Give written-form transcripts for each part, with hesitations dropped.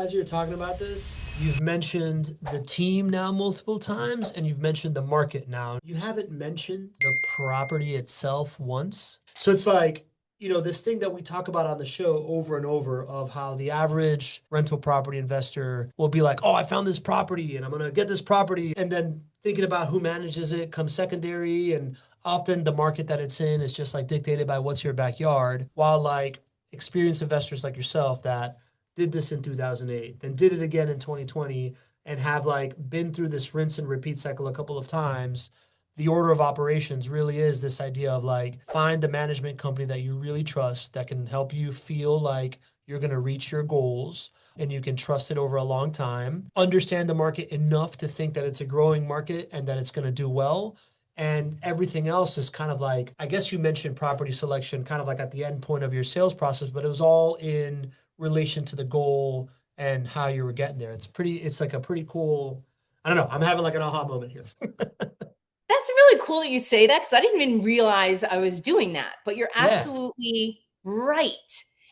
as you're talking about this, you've mentioned the team now multiple times and you've mentioned the market now. You haven't mentioned the property itself once. So it's like, this thing that we talk about on the show over and over of how the average rental property investor will be like, oh, I found this property and I'm going to get this property. And then thinking about who manages it comes secondary. And often the market that it's in is just like dictated by what's your backyard. While like experienced investors like yourself that did this in 2008, then did it again in 2020, and have like been through this rinse and repeat cycle a couple of times, the order of operations really is this idea of like find the management company that you really trust that can help you feel like you're going to reach your goals and you can trust it over a long time. Understand the market enough to think that it's a growing market and that it's going to do well. And everything else is kind of like, I guess you mentioned property selection kind of like at the end point of your sales process, but it was all in relation to the goal and how you were getting there. It's like a pretty cool, I don't know. I'm having like an aha moment here. That's really cool that you say that because I didn't even realize I was doing that. But you're Yeah. absolutely right.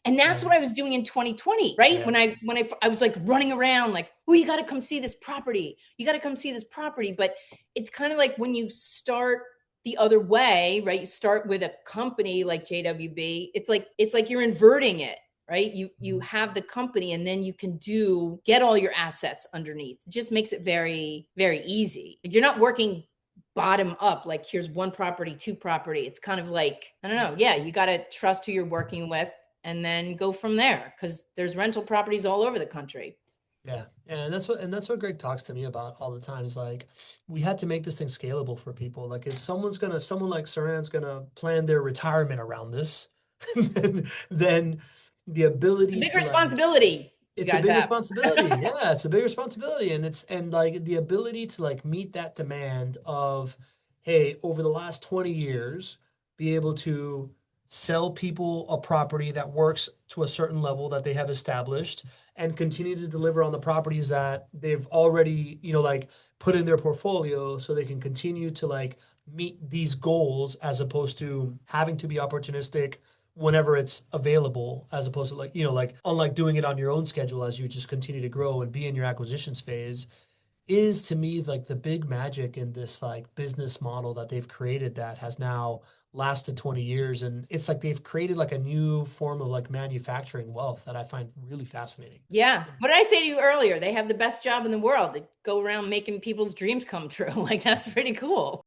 And that's Yeah. what I was doing in 2020, right? Yeah. When I was like running around like, "Oh, you got to come see this property. You got to come see this property." But it's kind of like when you start the other way, right? You start with a company like JWB. It's like you're inverting it, right? You Mhm. have the company and then you can get all your assets underneath. It just makes it very very easy. You're not working bottom up, like here's one property, two property. It's kind of like, I don't know. Yeah, you got to trust who you're working with and then go from there because there's rental properties all over the country. Yeah. And that's what Greg talks to me about all the time is like we had to make this thing scalable for people. Like if someone like Sarann's gonna plan their retirement around this, then the It's a ability big to like responsibility you it's a guys big have. responsibility. Yeah, it's a big responsibility. And like the ability to like meet that demand of, hey, over the last 20 years, be able to sell people a property that works to a certain level that they have established and continue to deliver on the properties that they've already, like put in their portfolio so they can continue to like meet these goals as opposed to having to be opportunistic whenever it's available, as opposed to like, like unlike doing it on your own schedule as you just continue to grow and be in your acquisitions phase, is to me like the big magic in this like business model that they've created that has now lasted 20 years. And it's like they've created like a new form of like manufacturing wealth that I find really fascinating. Yeah. What did I say to you earlier? They have the best job in the world. They go around making people's dreams come true. Like that's pretty cool.